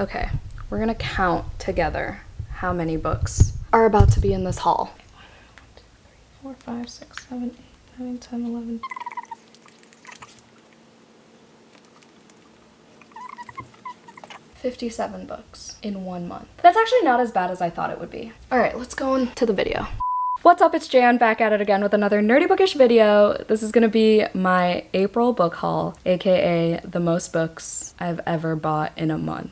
Okay, we're gonna count together how many books are about to be in this haul. 1, 2, 3, 4, 5, 6, 7, 8, 9, 10, 11. 57 books in 1 month. That's actually not as bad as I thought it would be. All right, let's go on to the video. What's up, it's Jan back at it again with another nerdy bookish video. This is gonna be my April book haul, aka the most books I've ever bought in a month.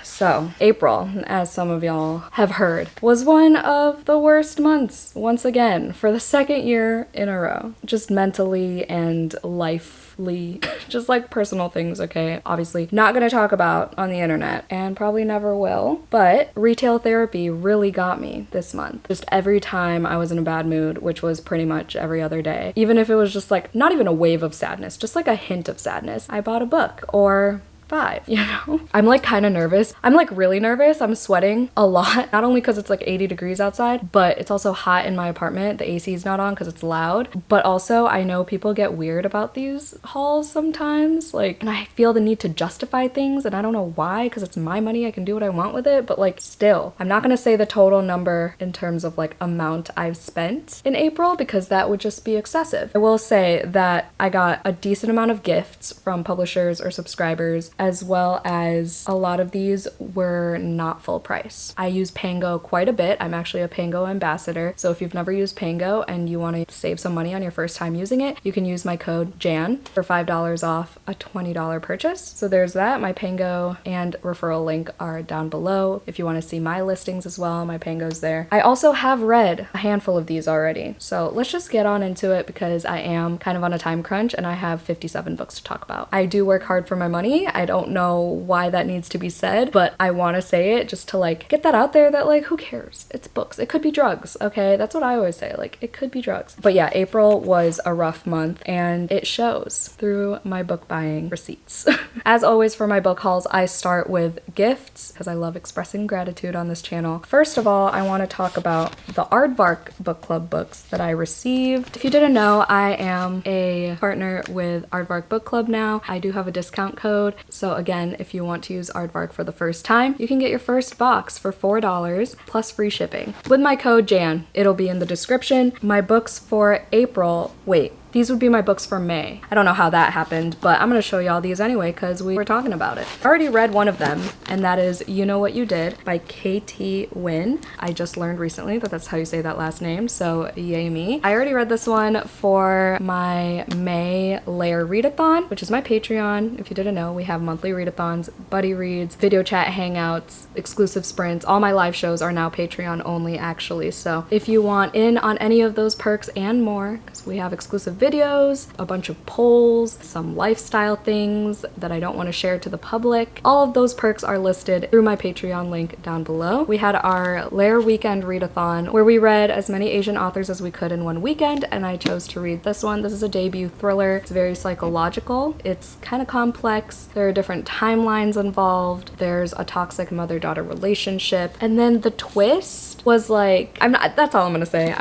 So, April, as some of y'all have heard, was one of the worst months, once again, for the second year in a row. Just mentally and lifely, just like personal things, okay? Obviously, not gonna talk about on the internet, and probably never will, but retail therapy really got me this month. Just every time I was in a bad mood, which was pretty much every other day, even if it was just like, not even a wave of sadness, just like a hint of sadness, I bought a book, or 5, you know? I'm like kind of nervous. I'm like really nervous. I'm sweating a lot, not only because it's like 80 degrees outside, but it's also hot in my apartment. The AC is not on because it's loud. But also I know people get weird about these hauls sometimes, like, and I feel the need to justify things, and I don't know why, because it's my money. I can do what I want with it, but like still, I'm not gonna say the total number in terms of like amount I've spent in April because that would just be excessive. I will say that I got a decent amount of gifts from publishers or subscribers, as well as a lot of these were not full price. I use Pango quite a bit. I'm actually a Pango ambassador. So if you've never used Pango and you want to save some money on your first time using it, you can use my code JAN for $5 off a $20 purchase. So there's that. My Pango and referral link are down below. If you want to see my listings as well, my Pango's there. I also have read a handful of these already. So let's just get on into it because I am kind of on a time crunch and I have 57 books to talk about. I do work hard for my money. I don't know why that needs to be said, but I want to say it just to like get that out there that like who cares? It's books. It could be drugs, okay? That's what I always say, like it could be drugs. But yeah, April was a rough month and it shows through my book buying receipts. As always for my book hauls, I start with gifts because I love expressing gratitude on this channel. First of all, I want to talk about the Aardvark Book Club books that I received. If you didn't know, I am a partner with Aardvark Book Club now. I do have a discount code. So again, if you want to use Aardvark for the first time, you can get your first box for $4 plus free shipping. With my code JAN, it'll be in the description. My books for April, wait, these would be my books for May. I don't know how that happened, but I'm gonna show y'all these anyway because we were talking about it. I already read one of them, and that is You Know What You Did by KT Wynn. I just learned recently that that's how you say that last name, so yay me. I already read this one for my May Layer Readathon, which is my Patreon. If you didn't know, we have monthly readathons, buddy reads, video chat hangouts, exclusive sprints. All my live shows are now Patreon only actually, so if you want in on any of those perks and more, because we have exclusive videos, a bunch of polls, some lifestyle things that I don't want to share to the public. All of those perks are listed through my Patreon link down below. We had our Lair Weekend Readathon where we read as many Asian authors as we could in one weekend, and I chose to read this one. This is a debut thriller. It's very psychological. It's kind of complex. There are different timelines involved. There's a toxic mother-daughter relationship. And then the twist was like, that's all I'm gonna say.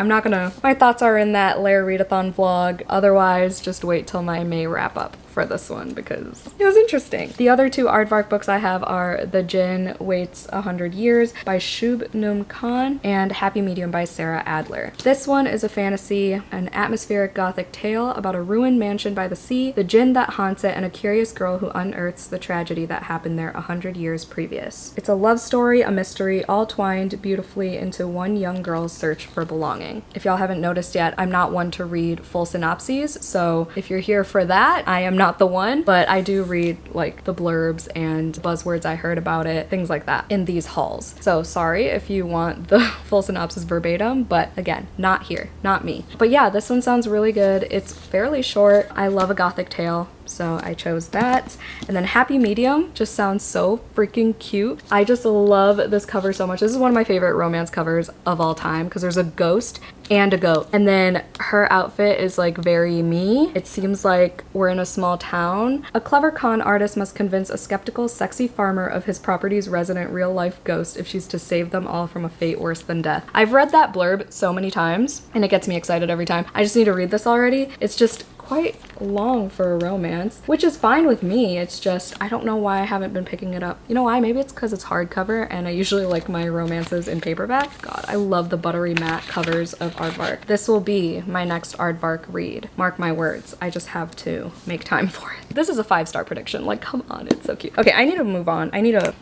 My thoughts are in that Lair Readathon vlog. Otherwise, just wait till my May wrap up for this one because it was interesting. The other two Aardvark books I have are The Jinn Waits 100 Years by Shub Num Khan and Happy Medium by Sarah Adler. This one is a fantasy, an atmospheric gothic tale about a ruined mansion by the sea, the jinn that haunts it, and a curious girl who unearths the tragedy that happened there 100 years previous. It's a love story, a mystery, all twined beautifully into one young girl's search for belonging. If y'all haven't noticed yet, I'm not one to read full synopses, so if you're here for that, I am not the one, but I do read like the blurbs and buzzwords I heard about it, things like that in these hauls. So sorry if you want the full synopsis verbatim, but again, not here, not me. But yeah, this one sounds really good. It's fairly short. I love a gothic tale, so I chose that. And then Happy Medium just sounds so freaking cute. I just love this cover so much. This is one of my favorite romance covers of all time because there's a ghost and a goat. And then her outfit is like very me. It seems like we're in a small town. A clever con artist must convince a skeptical, sexy farmer of his property's resident real-life ghost if she's to save them all from a fate worse than death. I've read that blurb so many times and it gets me excited every time. I just need to read this already. It's just quite long for a romance, which is fine with me. It's just, I don't know why I haven't been picking it up. You know why? Maybe it's because it's hardcover and I usually like my romances in paperback. God, I love the buttery matte covers of Aardvark. This will be my next Aardvark read. Mark my words. I just have to make time for it. This is a 5-star prediction. Like, come on, it's so cute. Okay, I need to move on. I need to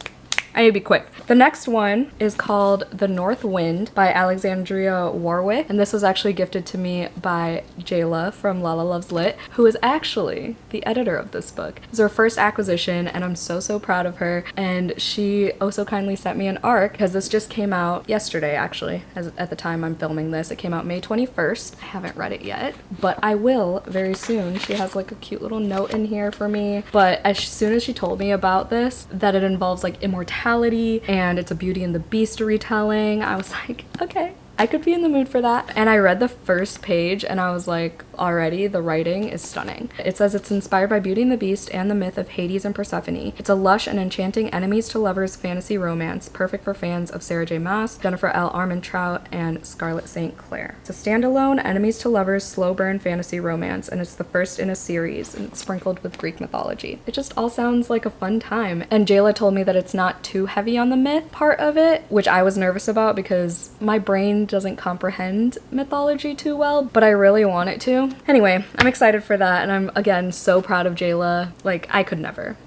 be quick. The next one is called The North Wind by Alexandria Warwick, and this was actually gifted to me by Jayla from Lala Loves Lit, who is actually the editor of this book. It's her first acquisition, and I'm so proud of her, and she also kindly sent me an ARC, because this just came out yesterday, actually, at the time I'm filming this. It came out May 21st. I haven't read it yet, but I will very soon. She has like a cute little note in here for me, but as soon as she told me about this, that it involves like immortality, and it's a Beauty and the Beast retelling, I was like, okay, I could be in the mood for that. And I read the first page and I was like, already the writing is stunning. It says it's inspired by Beauty and the Beast and the myth of Hades and Persephone. It's a lush and enchanting enemies to lovers fantasy romance, perfect for fans of Sarah J. Maas, Jennifer L. Armentrout, and Scarlett St. Clair. It's a standalone enemies to lovers slow burn fantasy romance, and it's the first in a series, and it's sprinkled with Greek mythology. It just all sounds like a fun time. And Jayla told me that it's not too heavy on the myth part of it, which I was nervous about because my brain doesn't comprehend mythology too well, but I really want it to. Anyway, I'm excited for that, and I'm again so proud of Jayla. Like, I could never.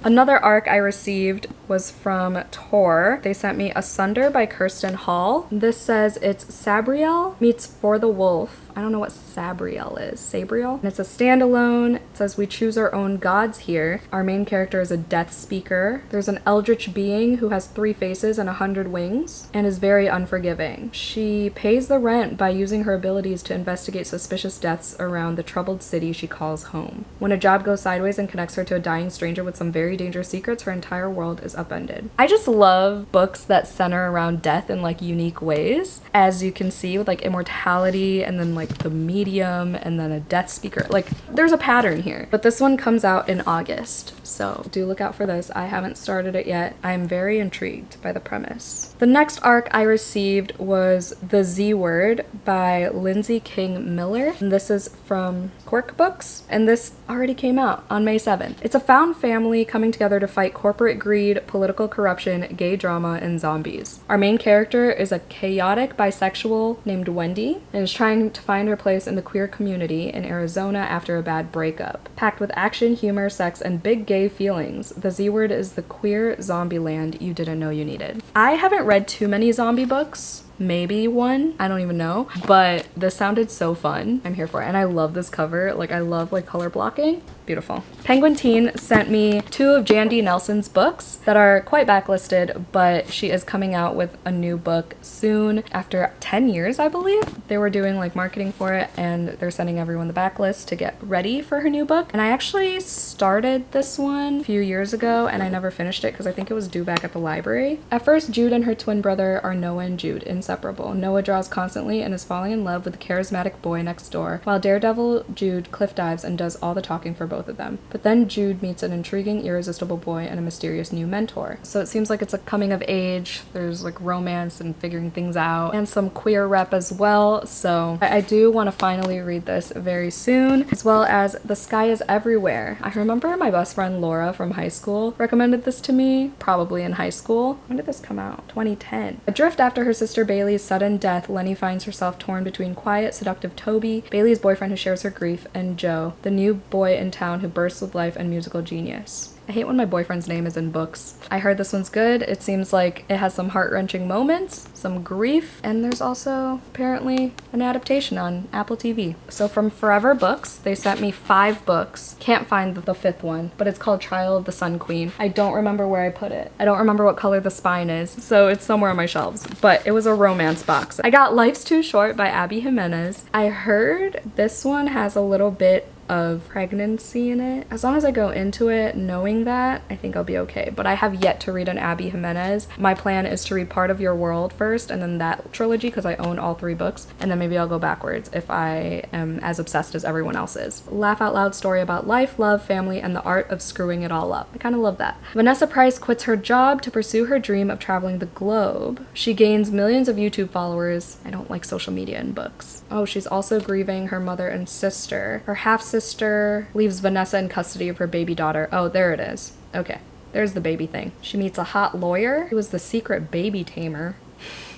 Another ARC I received was from Tor. They sent me Asunder by Kirsten Hall. This says it's Sabriel meets For the Wolf. I don't know what Sabriel is. Sabriel? And it's a standalone. It says we choose our own gods here. Our main character is a death speaker. There's an eldritch being who has 3 faces and 100 wings and is very unforgiving. She pays the rent by using her abilities to investigate suspicious deaths around the troubled city she calls home. When a job goes sideways and connects her to a dying stranger with some very dangerous secrets, her entire world is upended. I just love books that center around death in like unique ways, as you can see with like immortality and then like the medium and then a death speaker. Like, there's a pattern here. But this one comes out in August, so do look out for this. I haven't started it yet. I'm very intrigued by the premise. The next ARC I received was The Z Word by Lindsay King Miller, and this is from Quirk Books, and this already came out on May 7th. It's a found family coming together to fight corporate greed, political corruption, gay drama, and zombies. Our main character is a chaotic bisexual named Wendy and is trying to find her place in the queer community in Arizona after a bad breakup. Packed with action, humor, sex, and big gay feelings, The Z Word is the queer zombie land you didn't know you needed. I haven't read too many zombie books. Maybe one, I don't even know, but this sounded so fun. I'm here for it, and I love this cover. Like, I love like color blocking. Beautiful. Penguin Teen sent me 2 of Jan D. Nelson's books that are quite backlisted, but she is coming out with a new book soon after 10 years, I believe. They were doing like marketing for it, and they're sending everyone the backlist to get ready for her new book. And I actually started this one a few years ago, and I never finished it because I think it was due back at the library. At first, Jude and her twin brother are Noah and Jude, inseparable. Noah draws constantly and is falling in love with the charismatic boy next door, while daredevil Jude cliff dives and does all the talking for both of them. But then Jude meets an intriguing, irresistible boy and a mysterious new mentor. So it seems like it's a coming of age. There's like romance and figuring things out, and some queer rep as well. So I do want to finally read this very soon, as well as The Sky is Everywhere. I remember my best friend Laura from high school recommended this to me, probably in high school. When did this come out? 2010. Adrift after her sister Bailey's sudden death, Lenny finds herself torn between quiet, seductive Toby, Bailey's boyfriend who shares her grief, and Joe, the new boy in town who bursts with life and musical genius. I hate when my boyfriend's name is in books. I heard this one's good. It seems like it has some heart-wrenching moments, some grief, and there's also apparently an adaptation on Apple TV. So from Forever Books, they sent me 5 books. Can't find the 5th one, but it's called Trial of the Sun Queen. I don't remember where I put it. I don't remember what color the spine is, so it's somewhere on my shelves, but it was a romance box. I got Life's Too Short by Abby Jimenez. I heard this one has a little bit of pregnancy in it. As long as I go into it knowing that, I think I'll be okay. But I have yet to read an Abby Jimenez. My plan is to read Part of Your World first and then that trilogy because I own all 3 books, and then maybe I'll go backwards if I am as obsessed as everyone else is. Laugh out loud story about life, love, family, and the art of screwing it all up. I kind of love that. Vanessa Price quits her job to pursue her dream of traveling the globe. She gains millions of YouTube followers. I don't like social media in books. Oh, she's also grieving her mother and sister. Her half stepsister leaves Vanessa in custody of her baby daughter. Oh, there it is. Okay, there's the baby thing. She meets a hot lawyer who is the secret baby tamer.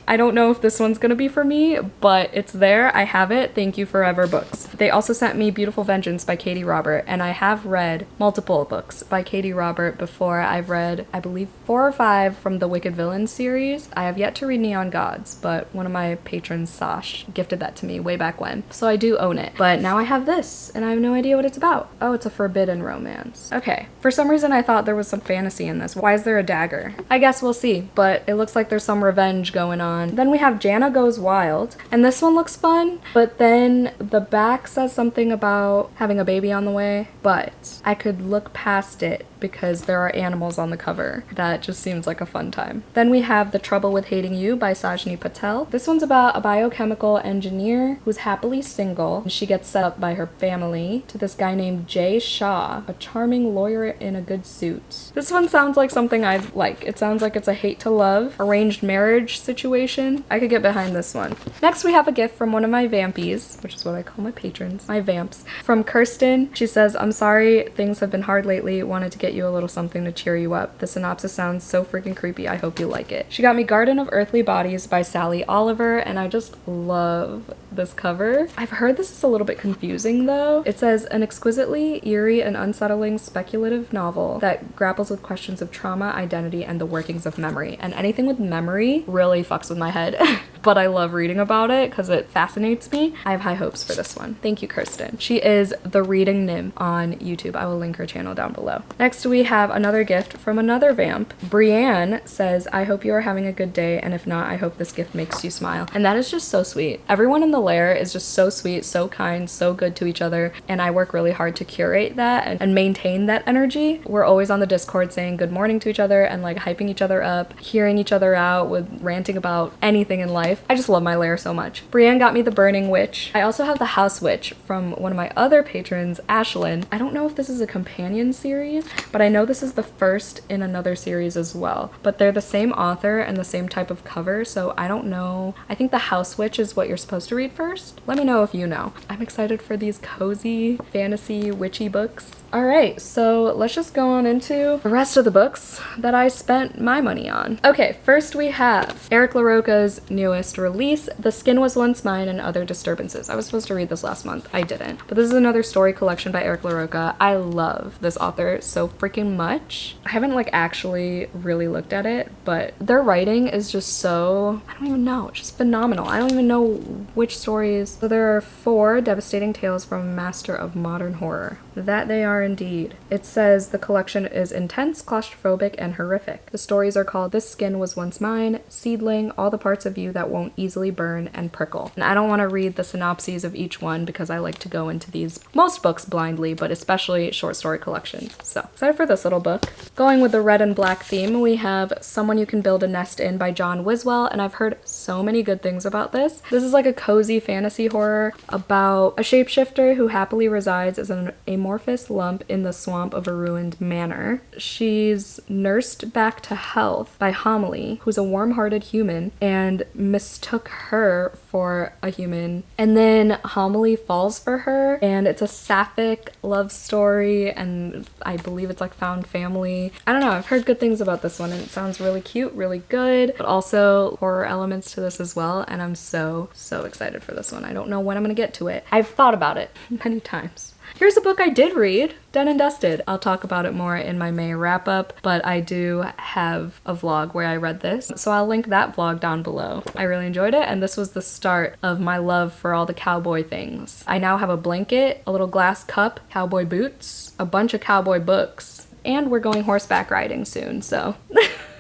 I don't know if this one's gonna be for me, but it's there. I have it. Thank you, Forever Books. They also sent me Beautiful Vengeance by Katie Robert, and I have read multiple books by Katie Robert before. I've read, I believe, 4 or 5 from the Wicked Villains series. I have yet to read Neon Gods, but one of my patrons, Sash, gifted that to me way back when. So I do own it. But now I have this, and I have no idea what it's about. Oh, it's a forbidden romance. Okay. For some reason, I thought there was some fantasy in this. Why is there a dagger? I guess we'll see, but it looks like there's some revenge going on. Then we have Jana Goes Wild, and this one looks fun, but then the back says something about having a baby on the way, but I could look past it because there are animals on the cover. That just seems like a fun time. Then we have The Trouble with Hating You by Sajni Patel. This one's about a biochemical engineer who's happily single, and she gets set up by her family to this guy named Jay Shah, a charming lawyer in a good suit. This one sounds like something I'd like. It sounds like it's a hate to love, arranged marriage situation. I could get behind this one. Next, we have a gift from one of my vampies, which is what I call my patrons, my vamps, from Kirsten. She says, I'm sorry, things have been hard lately. Wanted to get you a little something to cheer you up. The synopsis sounds so freaking creepy. I hope you like it. She got me Garden of Earthly Bodies by Sally Oliver, and I just love this cover. I've heard this is a little bit confusing though. It says, an exquisitely eerie and unsettling speculative novel that grapples with questions of trauma, identity, and the workings of memory. And anything with memory really fucks with my head. But I love reading about it because it fascinates me. I have high hopes for this one. Thank you, Kirsten. She is the Reading Nim on YouTube. I will link her channel down below. Next, we have another gift from another vamp. Brienne says, I hope you are having a good day, and if not, I hope this gift makes you smile. And that is just so sweet. Everyone in the lair is just so sweet, so kind, so good to each other, and I work really hard to curate that and maintain that energy. We're always on the Discord saying good morning to each other and like hyping each other up, hearing each other out with ranting about anything in life. I just love my lair so much. Brienne got me the Burning Witch. I also have the House Witch from one of my other patrons, Ashlyn. I don't know if this is a companion series, but I know this is the first in another series as well. But they're the same author and the same type of cover, so I don't know. I think the House Witch is what you're supposed to read first. Let me know if you know. I'm excited for these cozy, fantasy, witchy books. All right, so let's just go on into the rest of the books that I spent my money on. Okay, first we have Eric LaRocca's newest release, The Skin Was Once Mine and Other Disturbances. I was supposed to read this last month. I didn't. But this is another story collection by Eric LaRocca. I love this author so freaking much. I haven't like actually really looked at it, but their writing is just so, I don't even know, it's just phenomenal. I don't even know which stories. So there are 4 devastating tales from a master of modern horror. That they are indeed. It says the collection is intense, claustrophobic, and horrific. The stories are called This Skin Was Once Mine, Seedling, All the Parts of You That Won't Easily Burn, and Prickle. And I don't want to read the synopses of each one because I like to go into most books blindly, but especially short story collections. So excited for this little book. Going with the red and black theme, we have Someone You Can Build a Nest In by John Wiswell, and I've heard so many good things about this. This is like a cozy fantasy horror about a shapeshifter who happily resides as an amorphous lump in the swamp of a ruined manor. She's nursed back to health by Homily, who's a warm-hearted human, and mistook her for a human. And then Homily falls for her, and it's a sapphic love story, and I believe it's like found family. I don't know, I've heard good things about this one, and it sounds really cute, really good, but also horror elements to this as well, and I'm so excited for this one. I don't know when I'm gonna get to it. I've thought about it many times. Here's a book I did read, Done and Dusted. I'll talk about it more in my May wrap up, but I do have a vlog where I read this, so I'll link that vlog down below. I really enjoyed it, and this was the start of my love for all the cowboy things. I now have a blanket, a little glass cup, cowboy boots, a bunch of cowboy books, and we're going horseback riding soon, so...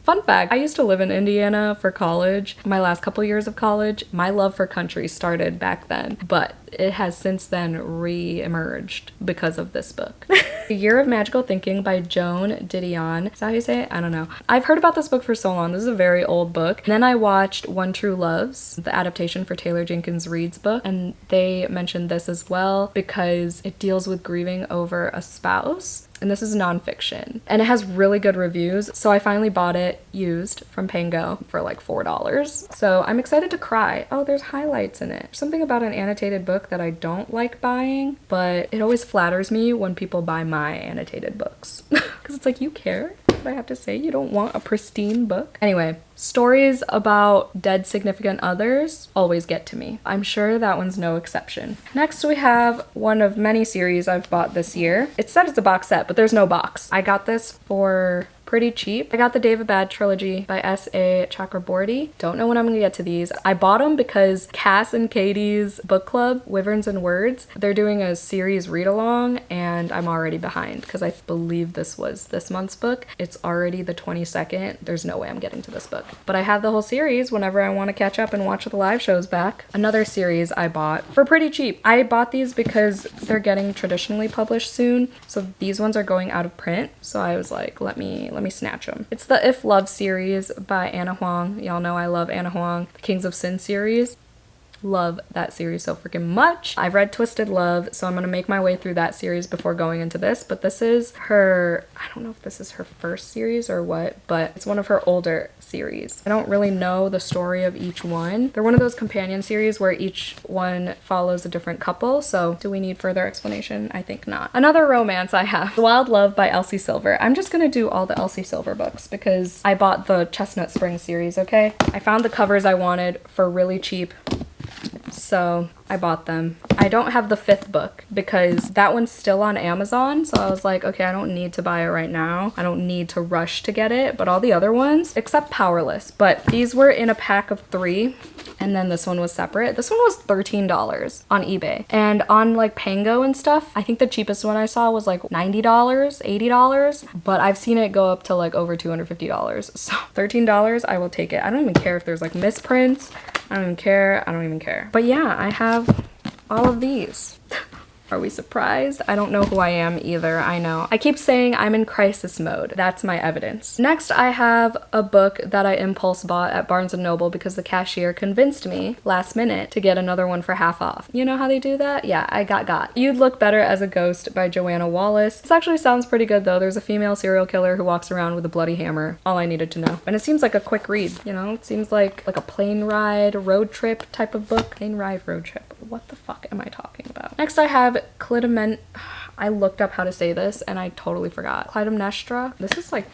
Fun fact, I used to live in Indiana for college. My last couple years of college, my love for country started back then, but it has since then re-emerged because of this book. The Year of Magical Thinking by Joan Didion. Is that how you say it? I don't know. I've heard about this book for so long. This is a very old book. And then I watched One True Loves, the adaptation for Taylor Jenkins Reid's book, and they mentioned this as well because it deals with grieving over a spouse. And this is nonfiction. And it has really good reviews. So I finally bought it used from Pango for like $4. So I'm excited to cry. Oh, there's highlights in it. There's something about an annotated book that I don't like buying, but it always flatters me when people buy my annotated books. Because it's like, you care what I have to say? You don't want a pristine book? Anyway, stories about dead significant others always get to me. I'm sure that one's no exception. Next, we have one of many series I've bought this year. It said it's a box set, but there's no box. I got this for pretty cheap. I got the David Bad trilogy by S.A. Chakraborty. Don't know when I'm gonna get to these. I bought them because Cass and Katie's book club, Wyverns and Words, they're doing a series read along and I'm already behind because I believe this was this month's book. It's already the 22nd. There's no way I'm getting to this book. But I have the whole series whenever I want to catch up and watch the live shows back. Another series I bought for pretty cheap. I bought these because they're getting traditionally published soon. So these ones are going out of print. So I was like, let me snatch them. It's the If Love series by Anna Huang. Y'all know I love Anna Huang. The Kings of Sin series. Love that series so freaking much. I've read Twisted Love, so I'm gonna make my way through that series before going into this, but this is her, I don't know if this is her first series or what, but it's one of her older series. I don't really know the story of each one. They're one of those companion series where each one follows a different couple, so do we need further explanation? I think not. Another romance I have, Wild Love by Elsie Silver. I'm just gonna do all the Elsie Silver books because I bought the Chestnut Spring series, okay? I found the covers I wanted for really cheap, so I bought them. I don't have the 5th book because that one's still on Amazon, so I was like, okay, I don't need to buy it right now. I don't need to rush to get it, but all the other ones, except Powerless, but these were in a pack of 3, and then this one was separate. This one was $13 on eBay, and on like Pango and stuff, I think the cheapest one I saw was like $90, $80, but I've seen it go up to like over $250, so $13, I will take it. I don't even care if there's like misprints. I don't even care. I don't even care. But yeah, I have all of these. Are we surprised? I don't know who I am either, I know. I keep saying I'm in crisis mode. That's my evidence. Next, I have a book that I impulse bought at Barnes & Noble because the cashier convinced me last minute to get another one for half off. You know how they do that? Yeah, I got. You'd Look Better as a Ghost by Joanna Wallace. This actually sounds pretty good though. There's a female serial killer who walks around with a bloody hammer. All I needed to know. And it seems like a quick read, you know? It seems like a plane ride, road trip type of book. Plane ride, road trip. What the fuck am I talking about? Next I have I looked up how to say this and I totally forgot. Clytemnestra. This is like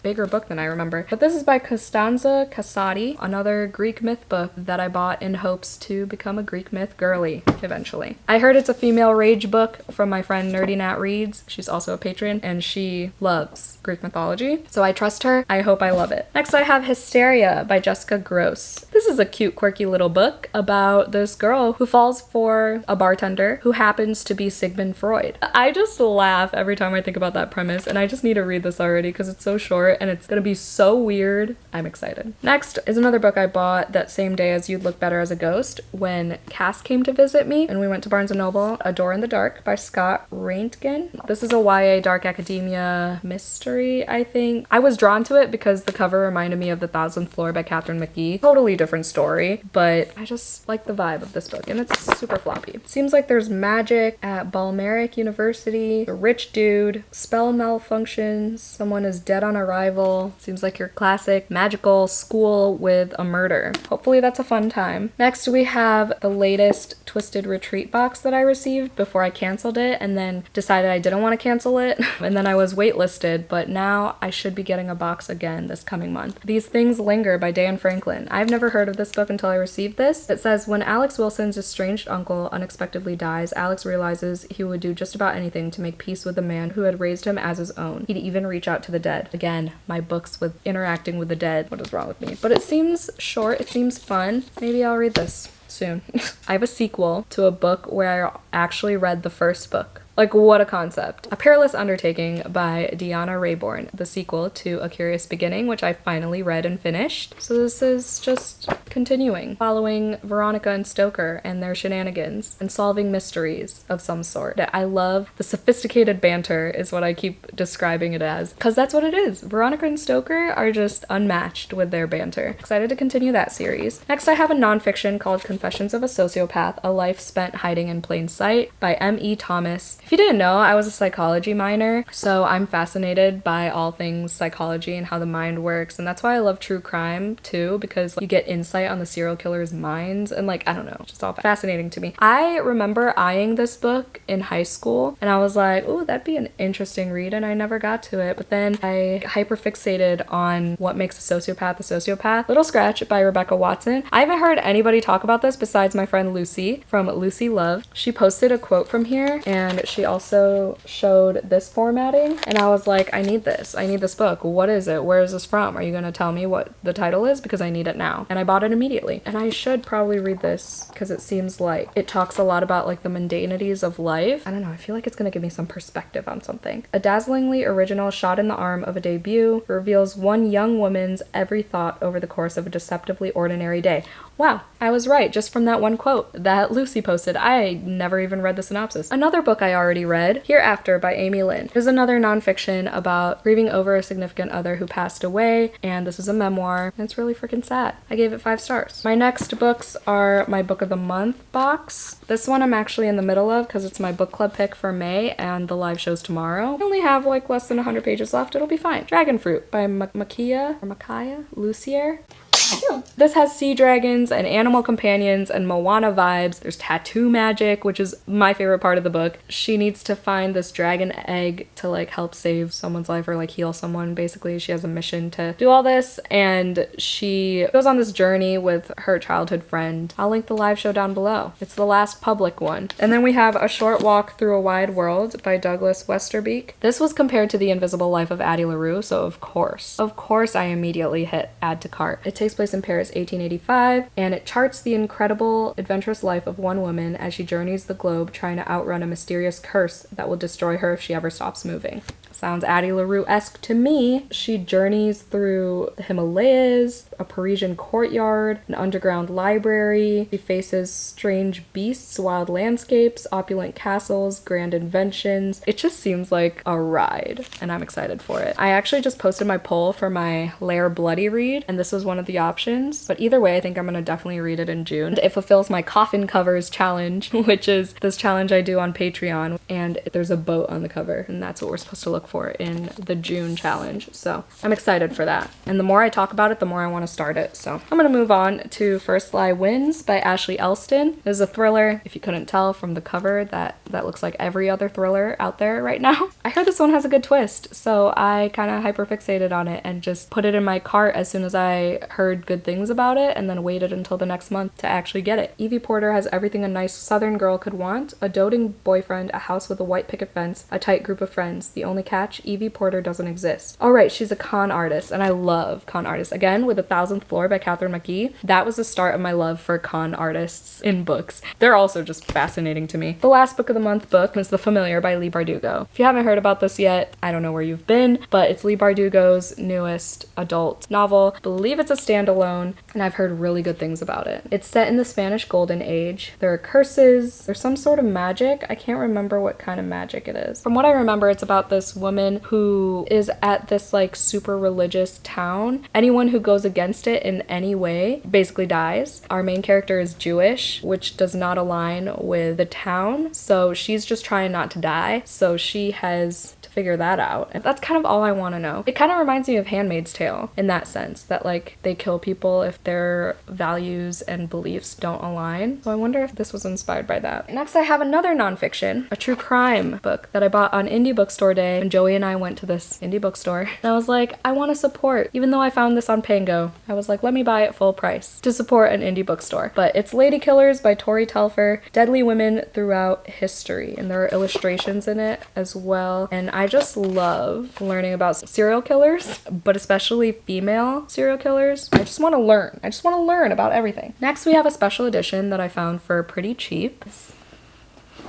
bigger book than I remember. But this is by Costanza Casati, another Greek myth book that I bought in hopes to become a Greek myth girly eventually. I heard it's a female rage book from my friend Nerdy Nat Reads. She's also a patron and she loves Greek mythology. So I trust her. I hope I love it. Next I have Hysteria by Jessica Gross. This is a cute quirky little book about this girl who falls for a bartender who happens to be Sigmund Freud. I just laugh every time I think about that premise and I just need to read this already because it's so short and it's gonna be so weird. I'm excited. Next is another book I bought that same day as You'd Look Better as a Ghost when Cass came to visit me and we went to Barnes & Noble. A Door in the Dark by Scott Reintgen. This is a YA dark academia mystery, I think. I was drawn to it because the cover reminded me of The 1,000th Floor by Catherine McGee. Totally different story, but I just like the vibe of this book and it's super floppy. Seems like there's magic at Balmeric University, a rich dude, spell malfunctions, someone is dead on arrival. Seems like your classic magical school with a murder. Hopefully that's a fun time. Next we have the latest Twisted Retreat box that I received before I canceled it and then decided I didn't want to cancel it and then I was waitlisted, but now I should be getting a box again this coming month. These Things Linger by Dan Franklin. I've never heard of this book until I received this. It says, when Alex Wilson's estranged uncle unexpectedly dies, Alex realizes he would do just about anything to make peace with the man who had raised him as his own. He'd even reach out to the dead. Again, my books with interacting with the dead. What is wrong with me? But it seems short. It seems fun. Maybe I'll read this soon. I have a sequel to a book where I actually read the first book. Like, what a concept. A Peerless Undertaking by Deanna Rayborn, the sequel to A Curious Beginning, which I finally read and finished. So this is just continuing, following Veronica and Stoker and their shenanigans and solving mysteries of some sort. I love the sophisticated banter is what I keep describing it as, because that's what it is. Veronica and Stoker are just unmatched with their banter. Excited to continue that series. Next, I have a nonfiction called Confessions of a Sociopath, A Life Spent Hiding in Plain Sight by M.E. Thomas. If you didn't know, I was a psychology minor, so I'm fascinated by all things psychology and how the mind works, and that's why I love true crime too, because you get insight on the serial killer's minds, and like, I don't know, just all fascinating to me. I remember eyeing this book in high school, and I was like, oh, that'd be an interesting read, and I never got to it, but then I hyperfixated on What Makes a Sociopath. Little Scratch by Rebecca Watson. I haven't heard anybody talk about this besides my friend Lucy from Lucy Love. She posted a quote from here, and she also showed this formatting, and I was like, I need this book. What is it? Where is this from? Are you gonna tell me what the title is? Because I need it now. And I bought it immediately. And I should probably read this because it seems like it talks a lot about like the mundanities of life. I don't know, I feel like it's gonna give me some perspective on something. A dazzlingly original shot in the arm of a debut reveals one young woman's every thought over the course of a deceptively ordinary day. Wow, I was right just from that one quote that Lucy posted. I never even read the synopsis. Another book I already read, Hereafter by Amy Lynn. There's another nonfiction about grieving over a significant other who passed away, and this is a memoir, and it's really freaking sad. I gave it 5 stars. My next books are my Book of the Month box. This one I'm actually in the middle of because it's my book club pick for May, and the live show's tomorrow. I only have like less than 100 pages left. It'll be fine. Dragon Fruit by Micaiah Lucier. This has sea dragons and animal companions and Moana vibes. There's tattoo magic, which is my favorite part of the book. She needs to find this dragon egg to like help save someone's life or like heal someone. Basically, she has a mission to do all this, and she goes on this journey with her childhood friend. I'll link the live show down below. It's the last public one. And then we have A Short Walk Through a Wide World by Douglas Westerbeek. This was compared to The Invisible Life of Addie LaRue, so of course I immediately hit add to cart. It takes place in Paris, 1885, and it charts the incredible, adventurous life of one woman as she journeys the globe trying to outrun a mysterious curse that will destroy her if she ever stops moving. Sounds Addie LaRue-esque to me. She journeys through the Himalayas, a Parisian courtyard, an underground library. She faces strange beasts, wild landscapes, opulent castles, grand inventions. It just seems like a ride, and I'm excited for it. I actually just posted my poll for my Lair Bloody read, and this was one of the options. But either way, I think I'm gonna definitely read it in June. It fulfills my coffin covers challenge, which is this challenge I do on Patreon, and there's a boat on the cover, and that's what we're supposed to look for in the June challenge. So I'm excited for that. And the more I talk about it, the more I want to start it. So I'm gonna move on to First Lie Wins by Ashley Elston. This is a thriller. If you couldn't tell from the cover, that looks like every other thriller out there right now. I heard this one has a good twist, so I kind of hyperfixated on it and just put it in my cart as soon as I heard good things about it, and then waited until the next month to actually get it. Evie Porter has everything a nice southern girl could want: a doting boyfriend, a house with a white picket fence, a tight group of friends. The only catch, Evie Porter doesn't exist. All right, she's a con artist, and I love con artists. Again, with The 1,000th Floor by Catherine McGee, that was the start of my love for con artists in books. They're also just fascinating to me. The last book of the month book is The Familiar by Leigh Bardugo. If you haven't heard about this yet, I don't know where you've been, but it's Leigh Bardugo's newest adult novel. I believe it's a standalone, and I've heard really good things about it. It's set in the Spanish Golden Age. There are curses, there's some sort of magic. I can't remember what kind of magic it is. From what I remember, it's about this woman who is at this like super religious town. Anyone who goes against it in any way basically dies. Our main character is Jewish, which does not align with the town, so she's just trying not to die. So she has to figure that out. And that's kind of all I want to know. It kind of reminds me of Handmaid's Tale in that sense, that like they kill people if their values and beliefs don't align. So I wonder if this was inspired by that. Next, I have another nonfiction, a true crime book that I bought on Indie Bookstore Day, and Joey and I went to this indie bookstore, and I was like, I want to support, even though I found this on Pango, I was like, let me buy it full price to support an indie bookstore. But it's Lady Killers by Tori Telfer, Deadly Women Throughout History, and there are illustrations in it as well. And I just love learning about serial killers, but especially female serial killers. I just want to learn. I just want to learn about everything. Next, we have a special edition that I found for pretty cheap.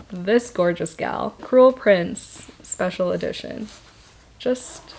This gorgeous gal, Cruel Prince special edition. Just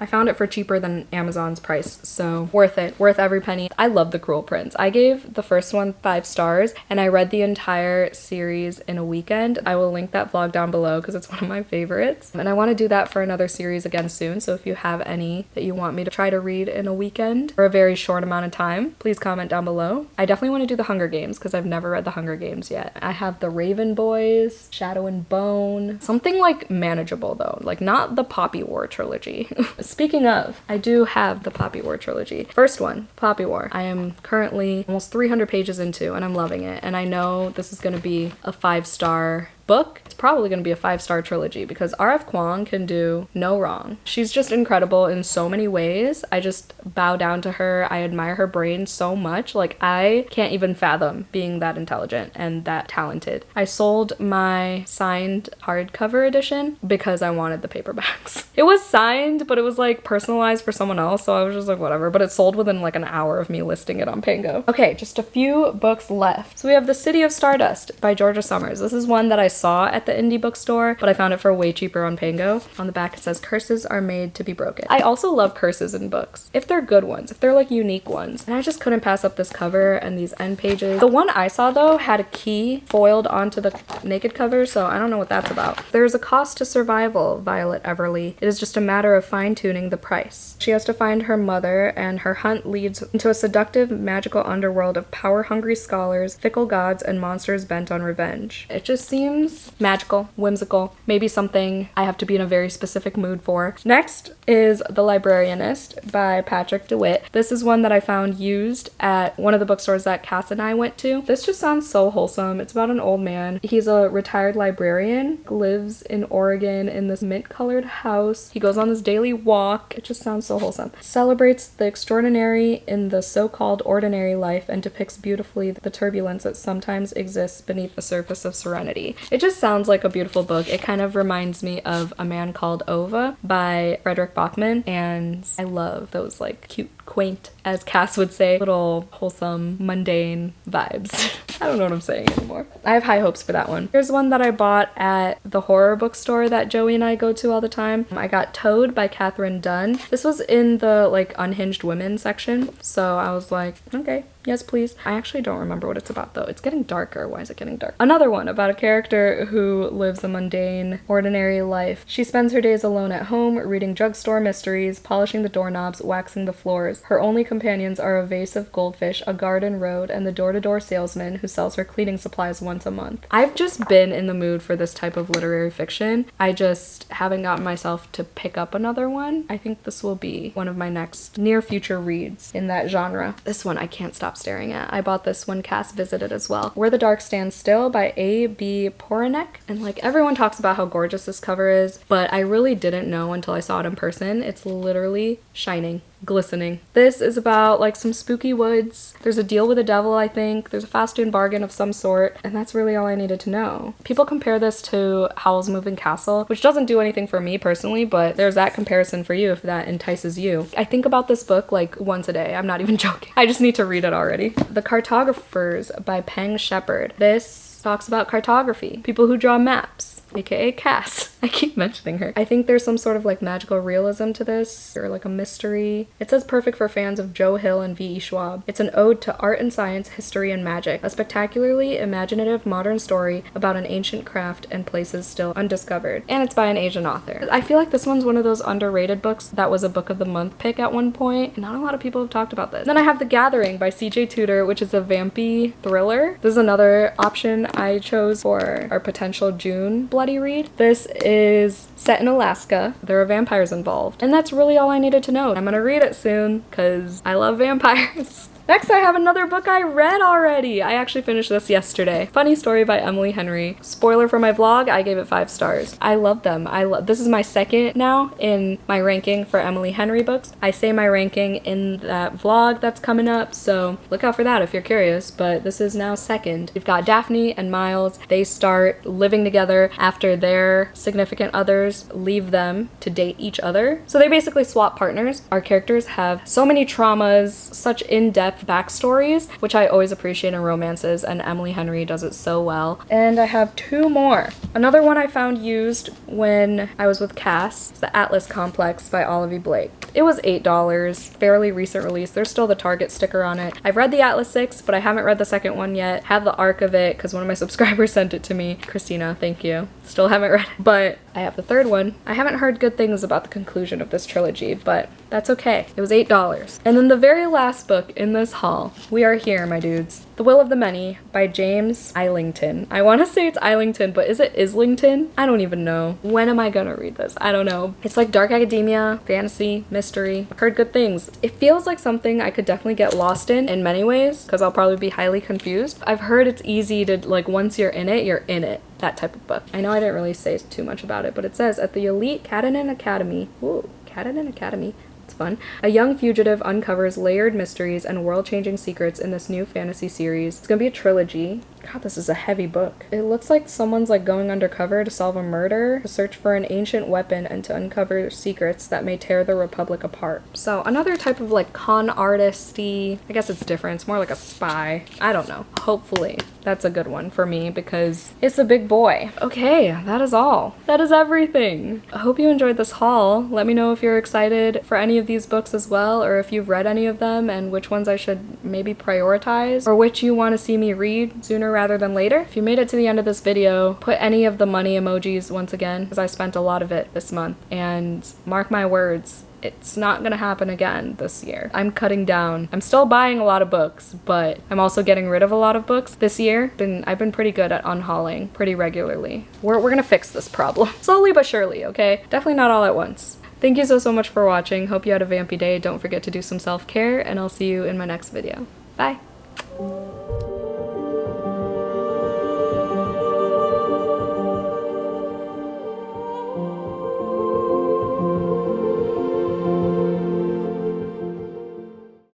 I found it for cheaper than Amazon's price, so worth it. Worth every penny. I love The Cruel Prince. I gave the first one 5 stars, and I read the entire series in a weekend. I will link that vlog down below because it's one of my favorites. And I want to do that for another series again soon, so if you have any that you want me to try to read in a weekend for a very short amount of time, please comment down below. I definitely want to do The Hunger Games because I've never read The Hunger Games yet. I have The Raven Boys, Shadow and Bone, something like manageable though, like not the Poppy War trilogy. Speaking of, I do have the Poppy War trilogy. First one, Poppy War. I am currently almost 300 pages into and I'm loving it. And I know this is going to be a 5-star book. It's probably going to be a 5-star trilogy because R.F. Kuang can do no wrong. She's just incredible in so many ways. I just bow down to her. I admire her brain so much. Like, I can't even fathom being that intelligent and that talented. I sold my signed hardcover edition because I wanted the paperbacks. It was signed, but it was like personalized for someone else, so I was just like, whatever. But it sold within like an hour of me listing it on Pango. Okay, just a few books left. So we have The City of Stardust by Georgia Summers. This is one that I saw at the indie bookstore, but I found it for way cheaper on Pango. On the back it says, curses are made to be broken. I also love curses in books, if they're good ones, if they're like unique ones. And I just couldn't pass up this cover and these end pages. The one I saw though had a key foiled onto the naked cover, so I don't know what that's about. There's a cost to survival, Violet Everly. It is just a matter of fine-tuning the price. She has to find her mother, and her hunt leads into a seductive, magical underworld of power-hungry scholars, fickle gods, and monsters bent on revenge. It just seems magical, whimsical, maybe something I have to be in a very specific mood for. Next is The Librarianist by Patrick DeWitt. This is one that I found used at one of the bookstores that Cass and I went to. This just sounds so wholesome. It's about an old man. He's a retired librarian, lives in Oregon in this mint-colored house. He goes on this daily walk. It just sounds so wholesome. Celebrates the extraordinary in the so-called ordinary life and depicts beautifully the turbulence that sometimes exists beneath the surface of serenity. It just sounds like a beautiful book. It kind of reminds me of A Man Called Ova by Frederick Bachman, and I love those like cute, quaint, as Cass would say, little wholesome, mundane vibes. I don't know what I'm saying anymore. I have high hopes for that one. Here's one that I bought at the horror bookstore that Joey and I go to all the time. I got Toad by Catherine Dunn. This was in the like unhinged women section, so I was like, okay, yes please. I actually don't remember what it's about though. It's getting darker. Why is it getting dark? Another one about a character who lives a mundane, ordinary life. She spends her days alone at home, reading drugstore mysteries, polishing the doorknobs, waxing the floors. Her only companions are a vase of goldfish, a garden road, and the door-to-door salesman who sells her cleaning supplies once a month. I've just been in the mood for this type of literary fiction. I just haven't gotten myself to pick up another one. I think this will be one of my next near future reads in that genre. This one I can't stop staring at. I bought this when Cass visited as well. Where the Dark Stands Still by A.B. Poranek. And like everyone talks about how gorgeous this cover is, but I really didn't know until I saw it in person. It's literally shining, glistening. This is about like some spooky woods. There's a deal with the devil, I think. There's a fast-food bargain of some sort, and that's really all I needed to know. People compare this to Howl's Moving Castle, which doesn't do anything for me personally, but there's that comparison for you if that entices you. I think about this book like once a day. I'm not even joking. I just need to read it already. The Cartographers by Peng Shepherd. This talks about cartography, people who draw maps, aka Cass. I keep mentioning her. I think there's some sort of like magical realism to this, or like a mystery. It says perfect for fans of Joe Hill and V.E. Schwab. It's an ode to art and science, history and magic, a spectacularly imaginative modern story about an ancient craft and places still undiscovered. And it's by an Asian author. I feel like this one's one of those underrated books that was a book of the month pick at one point. Not a lot of people have talked about this. Then I have The Gathering by C.J. Tudor, which is a vampy thriller. This is another option I chose for our potential June bloody read. This is set in Alaska. There are vampires involved, and that's really all I needed to know. I'm gonna read it soon because I love vampires. Next, I have another book I read already. I actually finished this yesterday. Funny Story by Emily Henry. Spoiler for my vlog, I gave it 5 stars. I love them. This is my second now in my ranking for Emily Henry books. I say my ranking in that vlog that's coming up, so look out for that if you're curious, but this is now second. We've got Daphne and Miles. They start living together after their significant others leave them to date each other. So they basically swap partners. Our characters have so many traumas, such in-depth in-depth backstories, which I always appreciate in romances, and Emily Henry does it so well. And I have 2 more. Another one I found used when I was with Cass is The Atlas Complex by Olivia Blake. It was $8, fairly recent release. There's still the Target sticker on it. I've read the Atlas 6, but I haven't read the second one yet. Have the arc of it because one of my subscribers sent it to me. Christina, thank you. Still haven't read it, but I have the third one. I haven't heard good things about the conclusion of this trilogy, but that's okay. It was $8. And then the very last book in this haul, we are here, my dudes. The Will of the Many by James Islington. I want to say it's Islington, but is it Islington? I don't even know. When am I gonna read this? I don't know. It's like dark academia, fantasy, mystery. I've heard good things. It feels like something I could definitely get lost in many ways, because I'll probably be highly confused. I've heard it's easy to, like, once you're in it, you're in it. That type of book. I know I didn't really say too much about it, but it says, at the elite Agaton Academy. Ooh, Agaton Academy. It's fun. A young fugitive uncovers layered mysteries and world-changing secrets in this new fantasy series. It's gonna be a trilogy. God, this is a heavy book. It looks like someone's like going undercover to solve a murder, to search for an ancient weapon, and to uncover secrets that may tear the Republic apart. So another type of like con artist-y, I guess it's different. It's more like a spy. I don't know. Hopefully that's a good one for me because it's a big boy. Okay, that is all. That is everything. I hope you enjoyed this haul. Let me know if you're excited for any of these books as well, or if you've read any of them and which ones I should maybe prioritize, or which you want to see me read sooner rather than later. If you made it to the end of this video, put any of the money emojis once again, because I spent a lot of it this month, and mark my words, it's not gonna happen again this year. I'm cutting down. I'm still buying a lot of books, but I'm also getting rid of a lot of books this year. I've been pretty good at unhauling pretty regularly. We're gonna fix this problem. Slowly but surely, okay? Definitely not all at once. Thank you so much for watching. Hope you had a vampy day. Don't forget to do some self-care, and I'll see you in my next video. Bye!